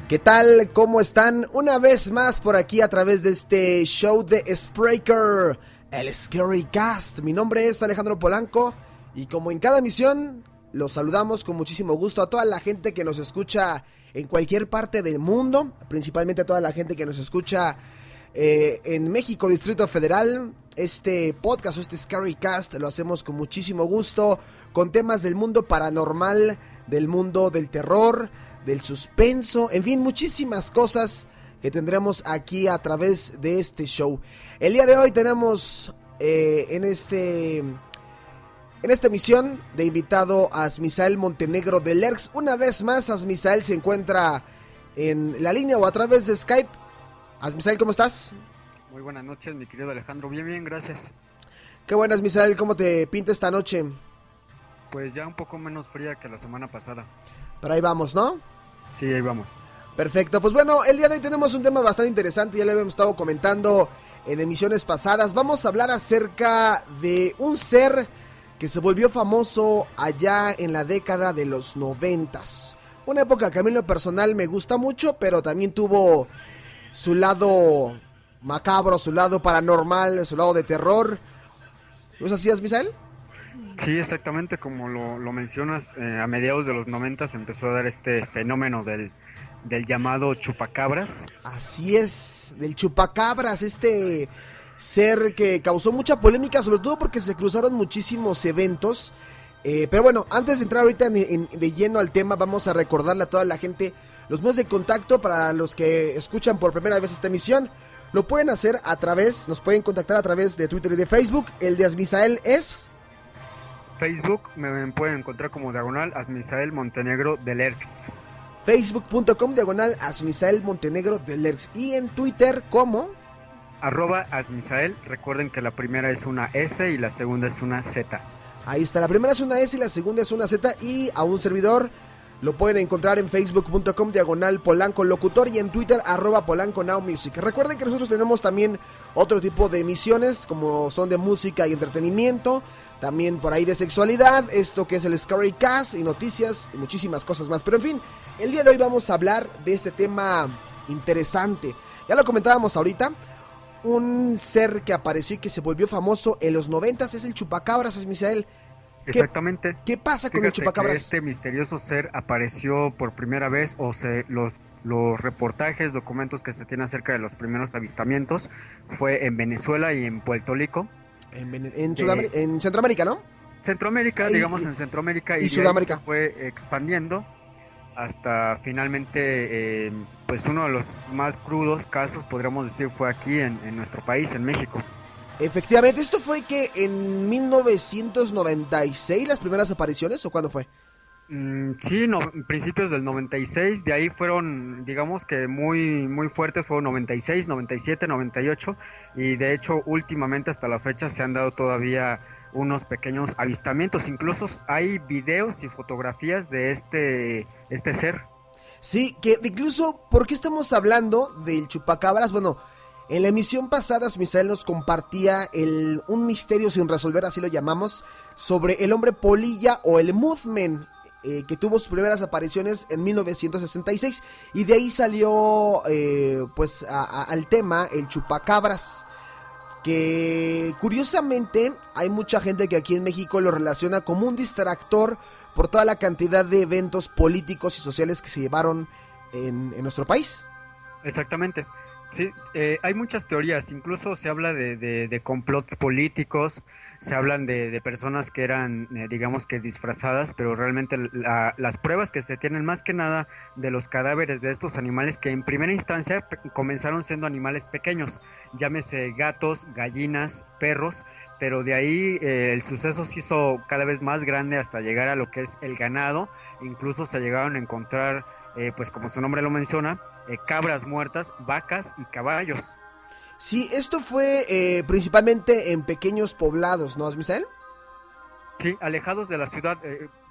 ¿Qué tal? ¿Cómo están? Una vez más por aquí a través de este show de Spreaker, el Scary Cast. Mi nombre es Alejandro Polanco y como en cada emisión, los saludamos con muchísimo gusto a toda la gente que nos escucha en cualquier parte del mundo, principalmente a toda la gente que nos escucha en México, Distrito Federal. Este podcast o este Scary Cast lo hacemos con muchísimo gusto, con temas del mundo paranormal, del mundo del terror, del suspenso, en fin, muchísimas cosas que tendremos aquí a través de este show. El día de hoy tenemos en esta emisión de invitado a Asmisael Montenegro de Lerx. Una vez más, Asmisael se encuentra en la línea o a través de Skype. Asmisael, ¿cómo estás? Muy buenas noches, mi querido Alejandro. Bien, gracias. Qué buenas, Asmisael, ¿cómo te pinta esta noche? Pues ya un poco menos fría que la semana pasada. Pero ahí vamos, ¿no? Sí, ahí vamos. Perfecto, pues bueno, el día de hoy tenemos un tema bastante interesante, ya lo habíamos estado comentando en emisiones pasadas. Vamos a hablar acerca de un ser que se volvió famoso allá en la década de los 90s. Una época que a mí en lo personal me gusta mucho, pero también tuvo su lado macabro, su lado paranormal, su lado de terror. ¿No es así, Asmisael? Sí, exactamente como lo mencionas, a mediados de los 90 se empezó a dar este fenómeno del llamado chupacabras. Así es, del chupacabras, este ser que causó mucha polémica, sobre todo porque se cruzaron muchísimos eventos. Pero bueno, antes de entrar ahorita de lleno al tema, vamos a recordarle a toda la gente los medios de contacto para los que escuchan por primera vez esta emisión. Lo pueden hacer nos pueden contactar a través de Twitter y de Facebook. El de Asmisael es... Facebook me pueden encontrar como diagonal Asmisael Montenegro de Lerx. Facebook.com/Asmisael Montenegro de Lerx. Y en Twitter como... @Asmisael. Recuerden que la primera es una S y la segunda es una Z. Ahí está, la primera es una S y la segunda es una Z. Y a un servidor lo pueden encontrar en Facebook.com/Polanco Locutor y en Twitter @Polanco Now Music. Recuerden que nosotros tenemos también otro tipo de emisiones como son de música y entretenimiento. También por ahí de sexualidad, esto que es el Scary Cast y noticias y muchísimas cosas más. Pero en fin, el día de hoy vamos a hablar de este tema interesante. Ya lo comentábamos ahorita, un ser que apareció y que se volvió famoso en los 90s es el chupacabras, Asmisael. Exactamente. ¿Qué pasa con el chupacabras? Que este misterioso ser apareció por primera vez, los reportajes, documentos que se tienen acerca de los primeros avistamientos fue en Venezuela y en Puerto Rico. En Centroamérica, ¿no? Centroamérica, digamos en Centroamérica y Sudamérica. Se fue expandiendo hasta finalmente, pues uno de los más crudos casos, podríamos decir, fue aquí en nuestro país, en México. Efectivamente, ¿esto fue que en 1996 las primeras apariciones o cuándo fue? Sí, principios del 96, de ahí fueron, digamos que muy fuertes, fueron 96, 97, 98 y de hecho últimamente hasta la fecha se han dado todavía unos pequeños avistamientos, incluso hay videos y fotografías de este ser. Sí, que incluso, ¿por qué estamos hablando del chupacabras? Bueno, en la emisión pasada Asmisael nos compartía un misterio sin resolver, así lo llamamos, sobre el hombre polilla o el Mothman, que tuvo sus primeras apariciones en 1966 y de ahí salió al tema el chupacabras, que curiosamente hay mucha gente que aquí en México lo relaciona como un distractor por toda la cantidad de eventos políticos y sociales que se llevaron en nuestro país. Exactamente. Sí, hay muchas teorías, incluso se habla de complots políticos, se hablan de personas que eran, digamos que disfrazadas, pero realmente las pruebas que se tienen más que nada de los cadáveres de estos animales que en primera instancia comenzaron siendo animales pequeños, llámese gatos, gallinas, perros, pero de ahí el suceso se hizo cada vez más grande hasta llegar a lo que es el ganado, incluso se llegaron a encontrar pues como su nombre lo menciona, cabras muertas, vacas y caballos. Sí, esto fue principalmente en pequeños poblados, ¿no, Asmisael? Sí, alejados de la ciudad.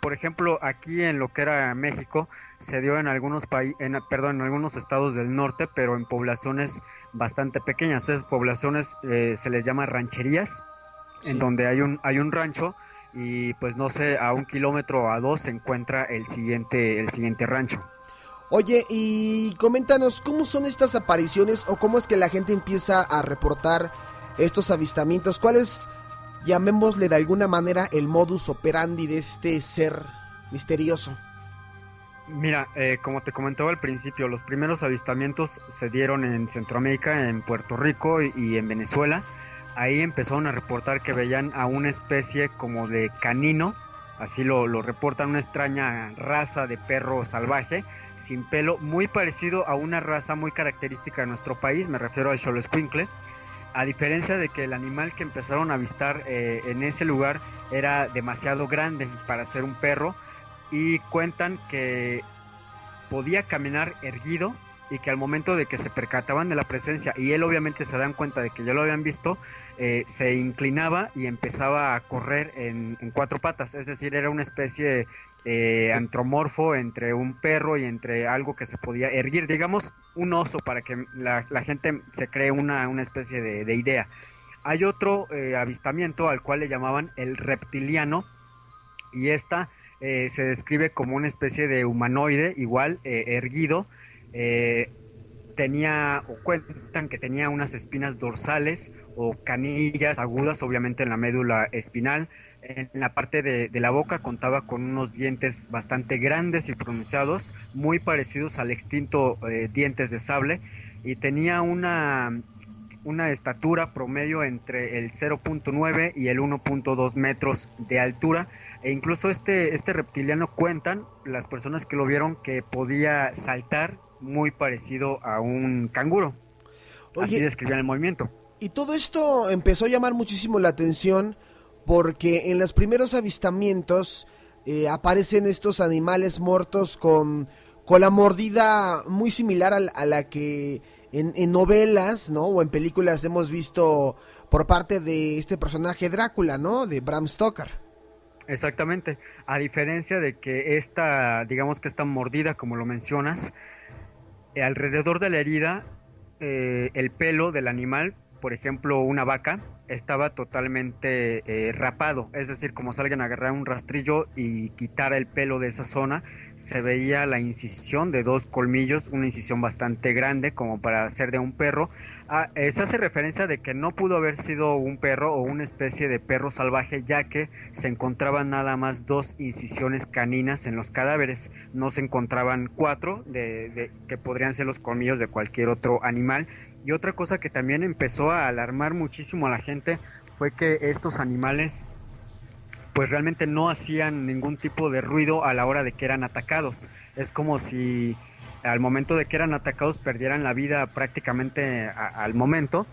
Por ejemplo, aquí en lo que era México, se dio en algunos en algunos estados del norte, pero en poblaciones bastante pequeñas. Esas poblaciones se les llama rancherías, sí, en donde hay un rancho y pues no sé, a 1 kilómetro o a 2 se encuentra el siguiente rancho. Oye, y coméntanos, ¿cómo son estas apariciones o cómo es que la gente empieza a reportar estos avistamientos? ¿Cuál es, llamémosle de alguna manera, el modus operandi de este ser misterioso? Mira, como te comentaba al principio, los primeros avistamientos se dieron en Centroamérica, en Puerto Rico y en Venezuela. Ahí empezaron a reportar que veían a una especie como de canino, así lo reportan, una extraña raza de perro salvaje, sin pelo, muy parecido a una raza muy característica de nuestro país, me refiero al xoloescuincle, a diferencia de que el animal que empezaron a avistar en ese lugar era demasiado grande para ser un perro, y cuentan que podía caminar erguido y que al momento de que se percataban de la presencia y él obviamente se dan cuenta de que ya lo habían visto, se inclinaba y empezaba a correr en cuatro patas, es decir, era una especie antropomorfo entre un perro y entre algo que se podía erguir, digamos un oso, para que la gente se cree una especie de idea. Hay otro avistamiento al cual le llamaban el reptiliano, y se describe como una especie de humanoide, igual, erguido. eh, o cuentan que tenía unas espinas dorsales o canillas agudas, obviamente en la médula espinal. En la parte de la boca contaba con unos dientes bastante grandes y pronunciados, muy parecidos al extinto dientes de sable, y tenía una estatura promedio entre el 0.9 y el 1.2 metros de altura, e incluso este reptiliano, cuentan las personas que lo vieron, que podía saltar muy parecido a un canguro. Así Oye, describían el movimiento. y todo esto empezó a llamar muchísimo la atención porque en los primeros avistamientos aparecen estos animales muertos con la mordida muy similar a la que en novelas, ¿no? O en películas hemos visto por parte de este personaje Drácula, ¿no? De Bram Stoker. Exactamente. A diferencia de que digamos que esta mordida, como lo mencionas, alrededor de la herida, el pelo del animal, por ejemplo una vaca, estaba totalmente rapado, es decir, como si alguien agarrara un rastrillo y quitara el pelo de esa zona, se veía la incisión de dos colmillos, una incisión bastante grande como para ser de un perro. Se hace referencia de que no pudo haber sido un perro o una especie de perro salvaje, ya que se encontraban nada más dos incisiones caninas en los cadáveres, no se encontraban cuatro que podrían ser los colmillos de cualquier otro animal. Y otra cosa que también empezó a alarmar muchísimo a la gente fue que estos animales pues realmente no hacían ningún tipo de ruido a la hora de que eran atacados. Es como si al momento de que eran atacados perdieran la vida prácticamente al momento.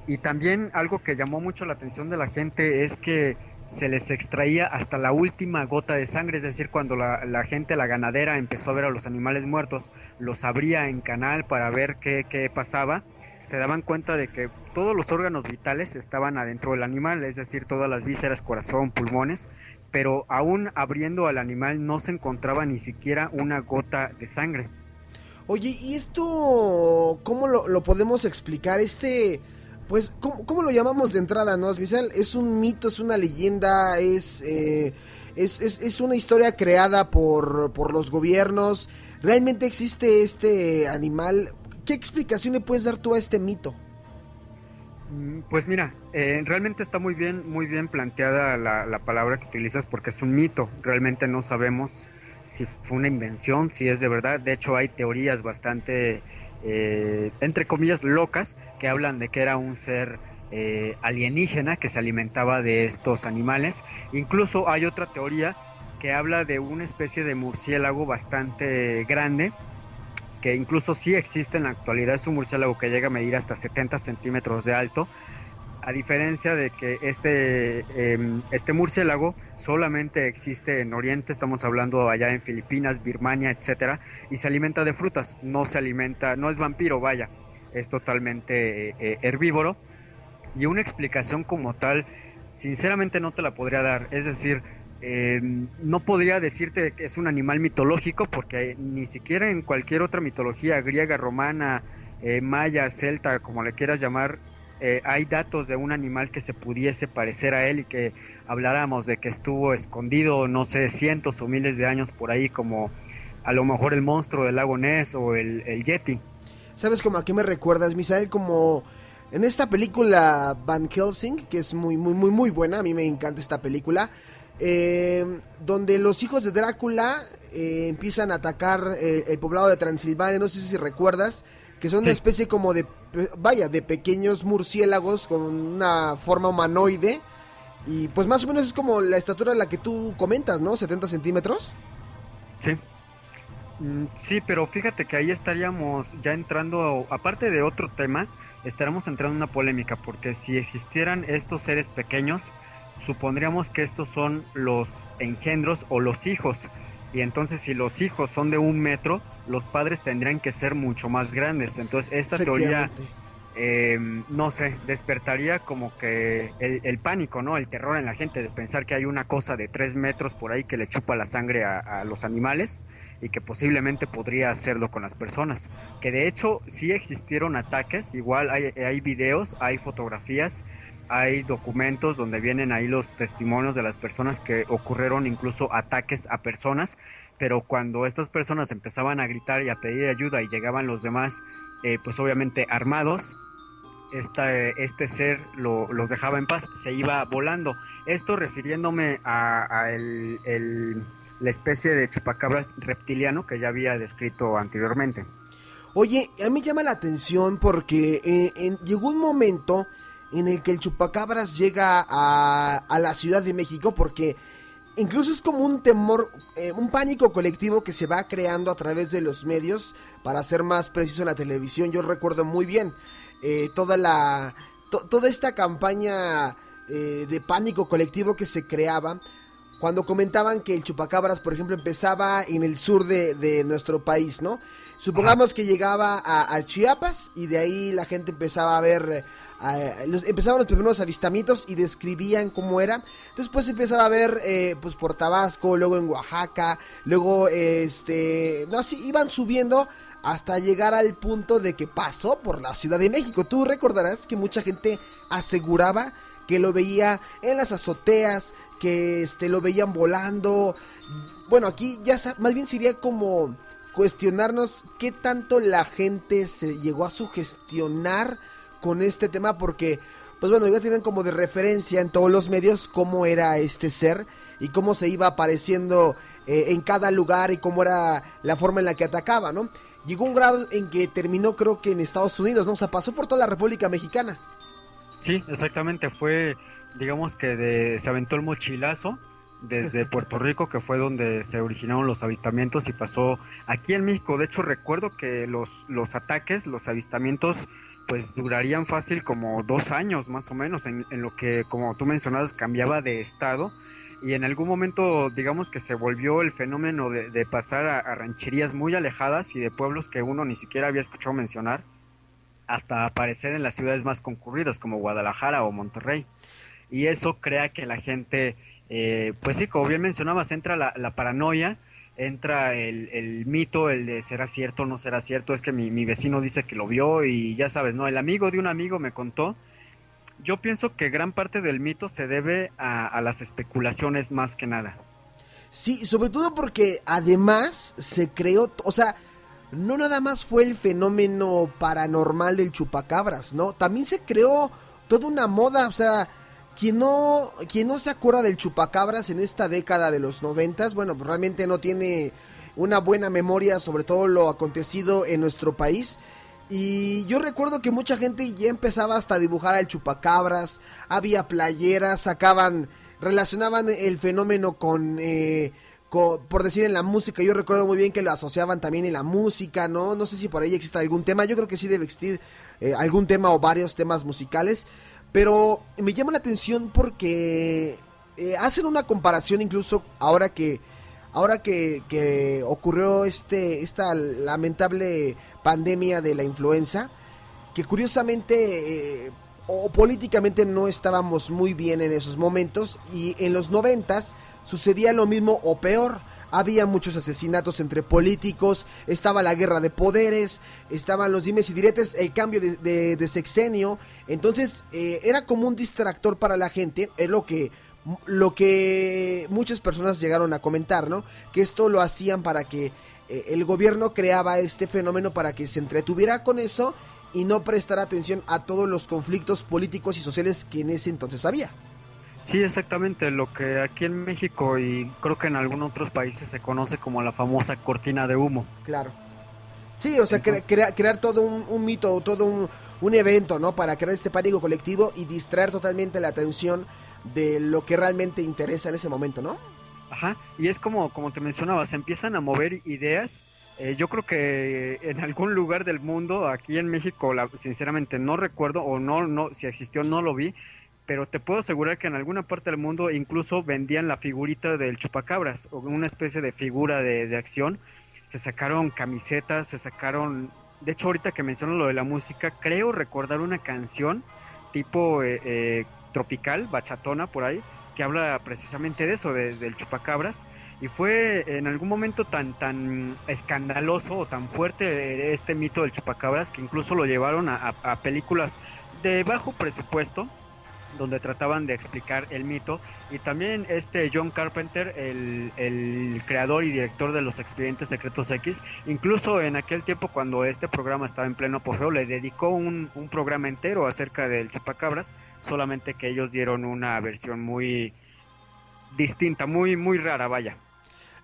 Y también algo que llamó mucho la atención de la gente es que se les extraía hasta la última gota de sangre, es decir, cuando la gente, la ganadera, empezó a ver a los animales muertos, los abría en canal para ver qué pasaba, se daban cuenta de que todos los órganos vitales estaban adentro del animal, es decir, todas las vísceras, corazón, pulmones, pero aún abriendo al animal no se encontraba ni siquiera una gota de sangre. Oye, ¿y esto cómo lo podemos explicar? Pues, ¿cómo lo llamamos de entrada, no, Smisal? ¿Es un mito, es una leyenda, es una historia creada por los gobiernos? ¿Realmente existe este animal? ¿Qué explicación le puedes dar tú a este mito? Pues mira, realmente está muy bien planteada la palabra que utilizas, porque es un mito. Realmente no sabemos si fue una invención, si es de verdad. De hecho, hay teorías bastante, entre comillas, locas, que hablan de que era un ser alienígena que se alimentaba de estos animales. Incluso hay otra teoría que habla de una especie de murciélago bastante grande, que incluso sí existe en la actualidad. Es un murciélago que llega a medir hasta 70 centímetros de alto, a diferencia de que este murciélago solamente existe en Oriente, estamos hablando allá en Filipinas, Birmania, etcétera, y se alimenta de frutas, no se alimenta, no es vampiro, vaya, es totalmente herbívoro, y una explicación como tal, sinceramente no te la podría dar, es decir, no podría decirte que es un animal mitológico, porque ni siquiera en cualquier otra mitología griega, romana, maya, celta, como le quieras llamar, hay datos de un animal que se pudiese parecer a él y que habláramos de que estuvo escondido, no sé, cientos o miles de años por ahí, como a lo mejor el monstruo del lago Ness o el Yeti. ¿Sabes como a qué me recuerdas, Misael? Como en esta película Van Helsing, que es muy, muy, muy, muy buena, a mí me encanta esta película, donde los hijos de Drácula empiezan a atacar el poblado de Transilvania, no sé si recuerdas, que son una especie como de, vaya, de pequeños murciélagos con una forma humanoide, y pues más o menos es como la estatura de la que tú comentas, ¿no? 70 centímetros. Sí. Sí, pero fíjate que ahí estaríamos ya entrando, aparte de otro tema, estaríamos entrando en una polémica, porque si existieran estos seres pequeños, supondríamos que estos son los engendros o los hijos, y entonces si los hijos son de 1 metro, los padres tendrían que ser mucho más grandes. Entonces esta teoría, no sé, despertaría como que el pánico, ¿no? El terror en la gente de pensar que hay una cosa de 3 metros por ahí que le chupa la sangre a los animales y que posiblemente podría hacerlo con las personas. Que de hecho sí existieron ataques, igual hay videos, hay fotografías, hay documentos donde vienen ahí los testimonios de las personas que ocurrieron incluso ataques a personas, pero cuando estas personas empezaban a gritar y a pedir ayuda y llegaban los demás, pues obviamente armados, este ser los dejaba en paz, se iba volando. Esto refiriéndome a la especie de chupacabras reptiliano que ya había descrito anteriormente. Oye, a mí llama la atención porque llegó un momento en el que el chupacabras llega a la Ciudad de México, porque incluso es como un temor, un pánico colectivo que se va creando a través de los medios, para ser más preciso en la televisión. Yo recuerdo muy bien toda esta campaña de pánico colectivo que se creaba cuando comentaban que el chupacabras, por ejemplo, empezaba en el sur de nuestro país, ¿no? Supongamos que llegaba a Chiapas, y de ahí la gente empezaba a ver, empezaban los primeros avistamientos y describían cómo era. Después empezaba a ver pues por Tabasco, luego en Oaxaca, luego no, así iban subiendo hasta llegar al punto de que pasó por la Ciudad de México. Tú recordarás que mucha gente aseguraba que lo veía en las azoteas, que lo veían volando. Bueno, aquí ya más bien sería como cuestionarnos qué tanto la gente se llegó a sugestionar con este tema, porque pues bueno, ya tienen como de referencia en todos los medios cómo era este ser y cómo se iba apareciendo en cada lugar y cómo era la forma en la que atacaba, ¿no? Llegó un grado en que terminó, creo que en Estados Unidos, ¿no? O sea, pasó por toda la República Mexicana. Sí, exactamente, fue, digamos que se aventó el mochilazo desde Puerto Rico, que fue donde se originaron los avistamientos, y pasó aquí en México. De hecho, recuerdo que los ataques, los avistamientos, pues durarían fácil como 2 años más o menos, en lo que, como tú mencionabas, cambiaba de estado, y en algún momento, digamos que se volvió el fenómeno de pasar a rancherías muy alejadas y de pueblos que uno ni siquiera había escuchado mencionar, hasta aparecer en las ciudades más concurridas como Guadalajara o Monterrey. Y eso crea que la gente, pues sí, como bien mencionabas, entra la paranoia, entra el mito, el de será cierto o no será cierto, es que mi vecino dice que lo vio, y ya sabes, ¿no? El amigo de un amigo me contó. Yo pienso que gran parte del mito se debe a las especulaciones más que nada. Sí, sobre todo porque además se creó, o sea, no nada más fue el fenómeno paranormal del chupacabras, ¿no? También se creó toda una moda, o sea, quien no se acuerda del chupacabras en esta década de los 90, bueno, pues realmente no tiene una buena memoria sobre todo lo acontecido en nuestro país. Y yo recuerdo que mucha gente ya empezaba hasta a dibujar al chupacabras, había playeras, relacionaban el fenómeno con, por decir, en la música. Yo recuerdo muy bien que lo asociaban también en la música, ¿no? No sé si por ahí existe algún tema, yo creo que sí debe existir algún tema o varios temas musicales, pero me llama la atención porque hacen una comparación incluso ahora que ocurrió esta lamentable pandemia de la influenza, que curiosamente o políticamente no estábamos muy bien en esos momentos, y en los 90s sucedía lo mismo o peor. Había muchos asesinatos entre políticos, estaba la guerra de poderes, estaban los dimes y diretes, el cambio de sexenio. Entonces era como un distractor para la gente, es lo que muchas personas llegaron a comentar, ¿no? Que esto lo hacían para que el gobierno creaba este fenómeno para que se entretuviera con eso y no prestara atención a todos los conflictos políticos y sociales que en ese entonces había. Sí, exactamente, lo que aquí en México y creo que en algunos otros países se conoce como la famosa cortina de humo. Claro. Sí, o sea, crear todo un mito, todo un evento, ¿no? Para crear este pánico colectivo y distraer totalmente la atención de lo que realmente interesa en ese momento, ¿no? Ajá, y es como te mencionaba, se empiezan a mover ideas. Yo creo que en algún lugar del mundo, aquí en México, sinceramente no recuerdo o no, si existió no lo vi, pero te puedo asegurar que en alguna parte del mundo incluso vendían la figurita del chupacabras, o una especie de figura de acción. Se sacaron camisetas, se sacaron... De hecho, ahorita que menciono lo de la música, creo recordar una canción tipo tropical, bachatona por ahí, que habla precisamente de eso, del chupacabras, y fue en algún momento tan escandaloso o tan fuerte este mito del chupacabras que incluso lo llevaron a películas de bajo presupuesto donde trataban de explicar el mito, y también John Carpenter, el creador y director de los Expedientes Secretos X, incluso en aquel tiempo cuando este programa estaba en pleno apogeo, le dedicó un programa entero acerca del chupacabras, solamente que ellos dieron una versión muy distinta, muy rara, vaya.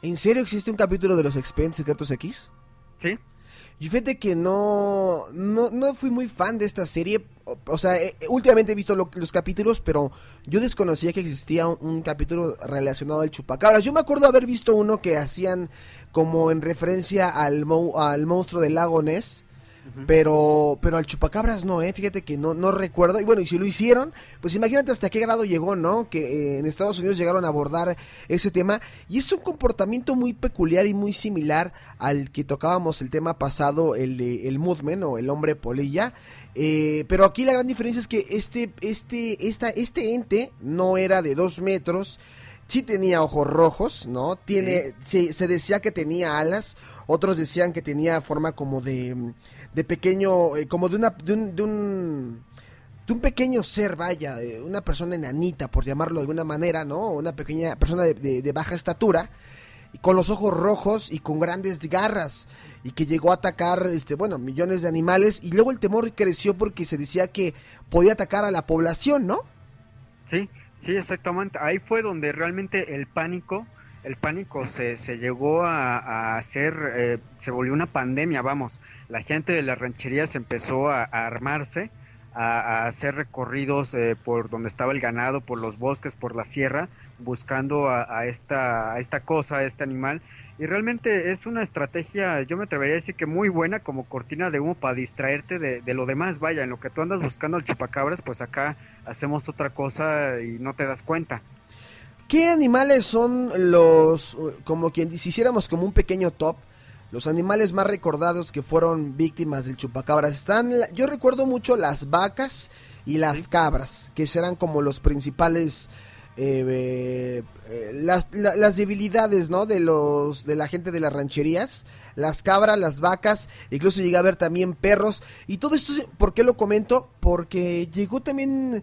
¿En serio existe un capítulo de los Expedientes Secretos X? ¿Sí? Y fíjate que no fui muy fan de esta serie. O sea, últimamente he visto los capítulos, pero yo desconocía que existía un capítulo relacionado al chupacabras. Yo me acuerdo haber visto uno que hacían como en referencia al monstruo del lago Ness. Pero al chupacabras no, fíjate que no recuerdo. Y bueno, y si lo hicieron, pues imagínate hasta qué grado llegó, ¿no? Que en Estados Unidos llegaron a abordar ese tema. Y es un comportamiento muy peculiar y muy similar al que tocábamos el tema pasado, el Mothman o el hombre polilla. Pero aquí la gran diferencia es que este ente no era de 2 metros. Sí tenía ojos rojos, ¿no? Se decía que tenía alas, otros decían que tenía forma como de pequeño, como de un pequeño ser, vaya, una persona enanita, por llamarlo de alguna manera, ¿no? Una pequeña persona de baja estatura, y con los ojos rojos y con grandes garras, y que llegó a atacar, millones de animales, y luego el temor creció porque se decía que podía atacar a la población, ¿no? Sí, sí, exactamente. Ahí fue donde realmente el pánico se llegó a hacer, se volvió una pandemia, vamos. La gente de las rancherías empezó a armarse, a hacer recorridos por donde estaba el ganado, por los bosques, por la sierra, buscando a esta cosa, a este animal. Y realmente es una estrategia, yo me atrevería a decir que muy buena, como cortina de humo para distraerte de lo demás. Vaya, en lo que tú andas buscando al chupacabras, pues acá hacemos otra cosa y no te das cuenta. ¿Qué animales son como quien si hiciéramos como un pequeño top, los animales más recordados que fueron víctimas del chupacabras? Yo recuerdo mucho las vacas y las cabras, que serán como los principales, las debilidades, ¿no? De la gente de las rancherías. Las cabras, las vacas, incluso llegué a ver también perros. Y todo esto, ¿por qué lo comento? Porque llegó también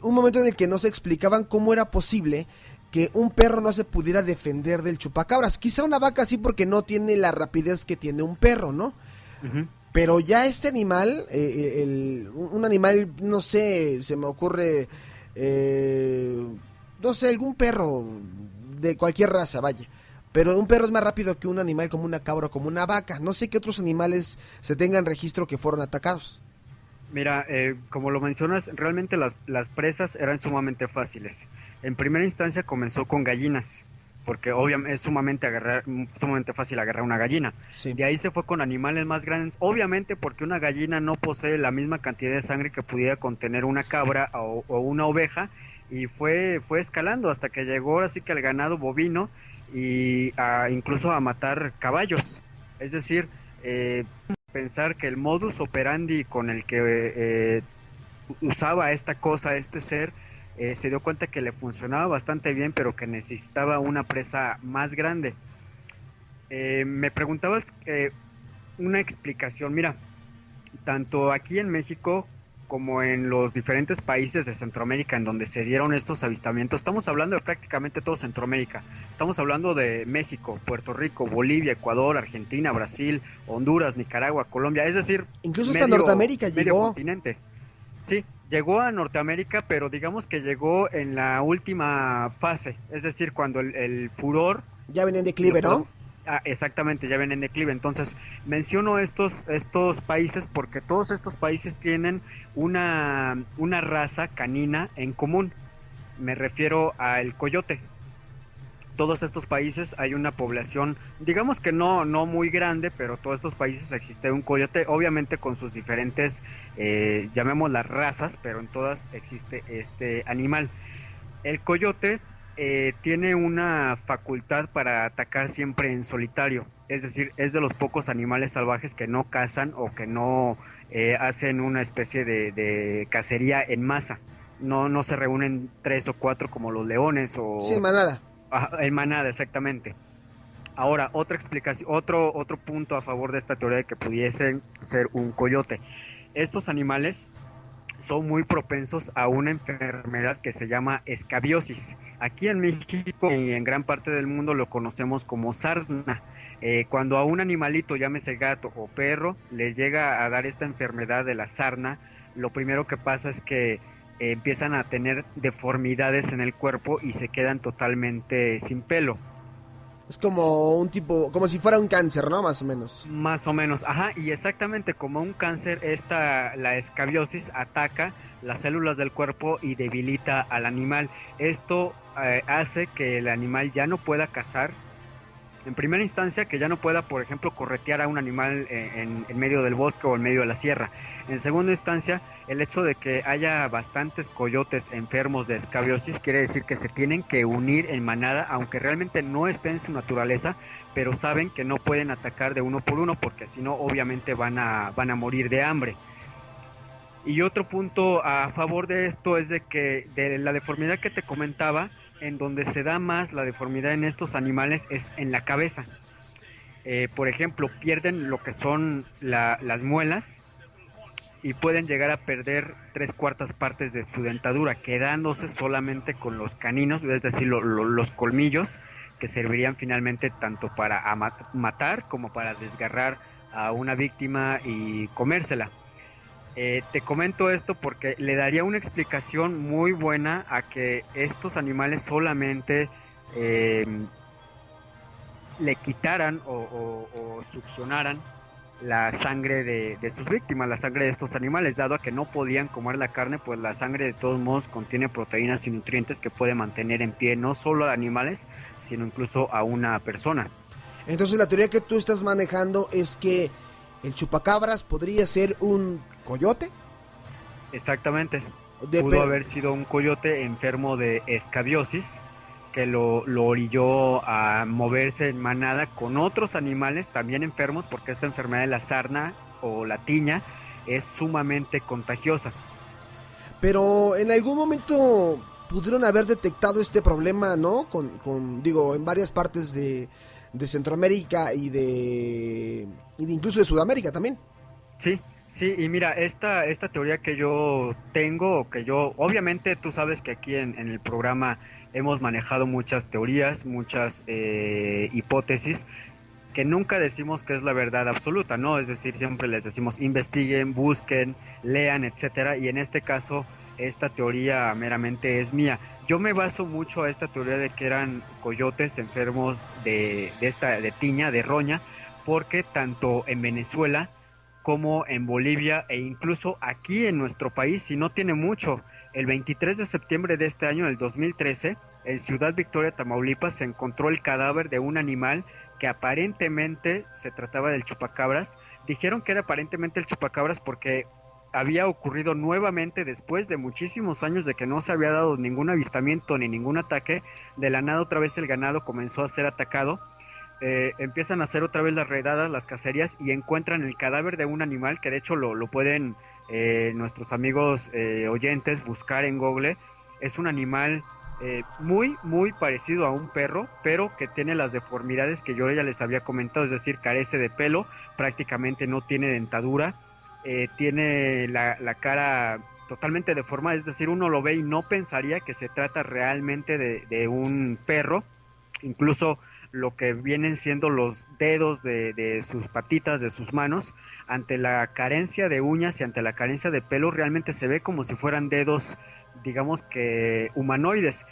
un momento en el que no se explicaban cómo era posible que un perro no se pudiera defender del chupacabras. Quizá una vaca sí, porque no tiene la rapidez que tiene un perro, ¿no? Uh-huh. Pero ya este animal, un animal, no sé, se me ocurre, no sé, algún perro de cualquier raza, vaya. Pero un perro es más rápido que un animal como una cabra o como una vaca. No sé qué otros animales se tengan registro que fueron atacados. Mira, como lo mencionas, realmente las presas eran sumamente fáciles. En primera instancia comenzó con gallinas, porque obviamente es sumamente fácil agarrar una gallina. Sí. De ahí se fue con animales más grandes, obviamente porque una gallina no posee la misma cantidad de sangre que pudiera contener una cabra o una oveja, y fue escalando hasta que llegó así que al ganado bovino y incluso a matar caballos. Es decir, pensar que el modus operandi con el que usaba esta cosa, este ser, se dio cuenta que le funcionaba bastante bien, pero que necesitaba una presa más grande. Me preguntabas una explicación. Mira, tanto aquí en México como en los diferentes países de Centroamérica en donde se dieron estos avistamientos, estamos hablando de prácticamente todo Centroamérica, estamos hablando de México, Puerto Rico, Bolivia, Ecuador, Argentina, Brasil, Honduras, Nicaragua, Colombia, es decir, Incluso hasta Norteamérica medio llegó. continente. Sí, llegó a Norteamérica, pero digamos que llegó en la última fase, es decir, cuando el furor... Ya ven en si declive, lo ¿no? exactamente, ya ven en declive. Entonces, menciono estos países porque todos estos países tienen una raza canina en común. Me refiero al coyote. Todos estos países hay una población, digamos que no muy grande, pero todos estos países existe un coyote, obviamente con sus diferentes, llamémoslas razas, pero en todas existe este animal. El coyote tiene una facultad para atacar siempre en solitario, es decir, es de los pocos animales salvajes que no cazan o que no hacen una especie de cacería en masa. No se reúnen tres o cuatro como los leones Sí, en o manada. en manada, exactamente. Ahora, otra explicación, otro punto a favor de esta teoría de que pudiesen ser un coyote. Estos animales son muy propensos a una enfermedad que se llama escabiosis. Aquí en México y en gran parte del mundo lo conocemos como sarna. Cuando a un animalito, llámese gato o perro, le llega a dar esta enfermedad de la sarna, lo primero que pasa es que empiezan a tener deformidades en el cuerpo y se quedan totalmente sin pelo. Es como un tipo, como si fuera un cáncer, ¿no? Más o menos. Más o menos, ajá, y exactamente como un cáncer, la escabiosis ataca las células del cuerpo y debilita al animal. Esto hace que el animal ya no pueda cazar. En primera instancia, que ya no pueda, por ejemplo, corretear a un animal en medio del bosque o en medio de la sierra. En segunda instancia, el hecho de que haya bastantes coyotes enfermos de escabiosis quiere decir que se tienen que unir en manada, aunque realmente no esté en su naturaleza, pero saben que no pueden atacar de uno por uno, porque si no, obviamente van a morir de hambre. Y otro punto a favor de esto es de que de la deformidad que te comentaba, en donde se da más la deformidad en estos animales es en la cabeza. Por ejemplo, pierden lo que son las muelas y pueden llegar a perder 3/4 partes de su dentadura, quedándose solamente con los caninos, es decir, los colmillos, que servirían finalmente tanto para matar como para desgarrar a una víctima y comérsela. Te comento esto porque le daría una explicación muy buena a que estos animales solamente eh, le quitaran o succionaran la sangre de sus víctimas, la sangre de estos animales, dado a que no podían comer la carne, pues la sangre de todos modos contiene proteínas y nutrientes que puede mantener en pie no solo a animales, sino incluso a una persona. Entonces la teoría que tú estás manejando es que el chupacabras podría ser un coyote. Exactamente. Pudo haber sido un coyote enfermo de escabiosis que lo orilló a moverse en manada con otros animales también enfermos, porque esta enfermedad de la sarna o la tiña es sumamente contagiosa. Pero en algún momento pudieron haber detectado este problema, ¿no? Digo, en varias partes de Centroamérica y de incluso de Sudamérica también. Sí, sí, y mira, esta teoría que yo tengo, obviamente tú sabes que aquí en el programa hemos manejado muchas teorías, muchas hipótesis, que nunca decimos que es la verdad absoluta, ¿no? Es decir, siempre les decimos investiguen, busquen, lean, etcétera, y en este caso esta teoría meramente es mía. Yo me baso mucho a esta teoría de que eran coyotes enfermos de tiña, de roña, porque tanto en Venezuela como en Bolivia e incluso aquí en nuestro país, si no tiene mucho, el 23 de septiembre de este año, del 2013, en Ciudad Victoria, Tamaulipas, se encontró el cadáver de un animal que aparentemente se trataba del chupacabras. Dijeron que era aparentemente el chupacabras porque había ocurrido nuevamente después de muchísimos años de que no se había dado ningún avistamiento ni ningún ataque. De la nada otra vez el ganado comenzó a ser atacado. Empiezan a hacer otra vez las redadas, las cacerías, y encuentran el cadáver de un animal que de hecho lo pueden nuestros amigos oyentes buscar en Google. Es un animal muy parecido a un perro, pero que tiene las deformidades que yo ya les había comentado, es decir, carece de pelo, prácticamente no tiene dentadura, tiene la cara totalmente deformada, es decir, uno lo ve y no pensaría que se trata realmente de un perro. Incluso lo que vienen siendo los dedos de sus patitas, de sus manos, ante la carencia de uñas y ante la carencia de pelo, realmente se ve como si fueran dedos, digamos que humanoides.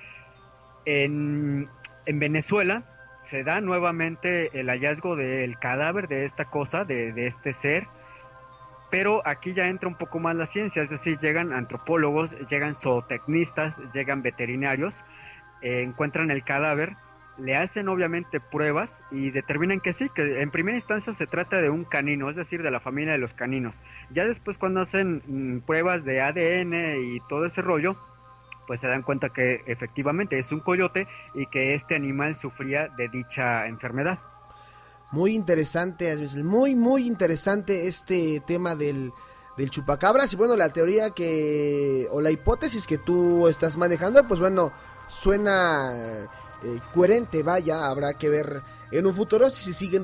En Venezuela se da nuevamente el hallazgo del cadáver de esta cosa, de este ser, pero aquí ya entra un poco más la ciencia, es decir, llegan antropólogos, llegan zootecnistas, llegan veterinarios, encuentran el cadáver, le hacen obviamente pruebas y determinan que sí, que en primera instancia se trata de un canino, es decir, de la familia de los caninos. Ya después cuando hacen pruebas de ADN y todo ese rollo, pues se dan cuenta que efectivamente es un coyote y que este animal sufría de dicha enfermedad. Muy interesante, muy, muy interesante este tema del chupacabras. Y bueno, la teoría o la hipótesis que tú estás manejando, pues bueno, suena coherente, vaya, habrá que ver en un futuro si se siguen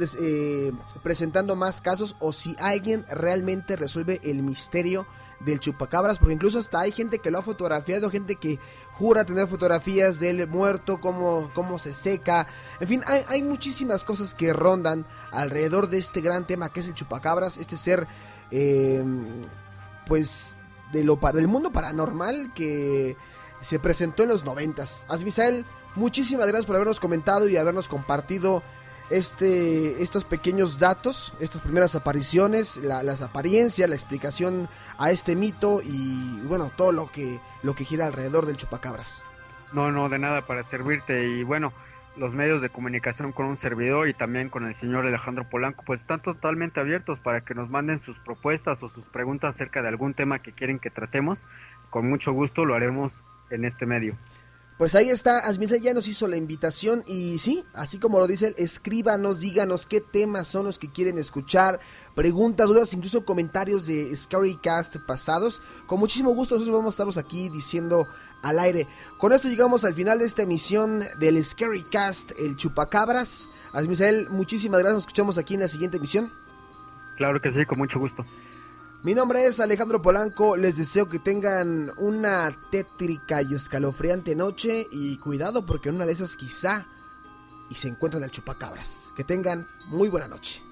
presentando más casos o si alguien realmente resuelve el misterio del chupacabras, porque incluso hasta hay gente que lo ha fotografiado, gente que jura tener fotografías del muerto, cómo se seca, en fin, hay muchísimas cosas que rondan alrededor de este gran tema que es el chupacabras, este ser pues del mundo paranormal que se presentó en los 90s. Asmisael, muchísimas gracias por habernos comentado y habernos compartido estos pequeños datos, estas primeras apariciones, las apariencias, la explicación a este mito y bueno, todo lo que gira alrededor del chupacabras. No, de nada, para servirte. Y bueno, los medios de comunicación con un servidor y también con el señor Alejandro Polanco, pues están totalmente abiertos para que nos manden sus propuestas o sus preguntas acerca de algún tema que quieren que tratemos. Con mucho gusto lo haremos en este medio. Pues ahí está, Asmisael ya nos hizo la invitación y sí, así como lo dice él, escríbanos, díganos qué temas son los que quieren escuchar, preguntas, dudas, incluso comentarios de Scarycast pasados. Con muchísimo gusto nosotros vamos a estaros aquí diciendo al aire. Con esto llegamos al final de esta emisión del Scarycast, el chupacabras. Asmisael, muchísimas gracias, nos escuchamos aquí en la siguiente emisión. Claro que sí, con mucho gusto. Mi nombre es Alejandro Polanco, les deseo que tengan una tétrica y escalofriante noche y cuidado porque en una de esas quizá y se encuentran el chupacabras. Que tengan muy buena noche.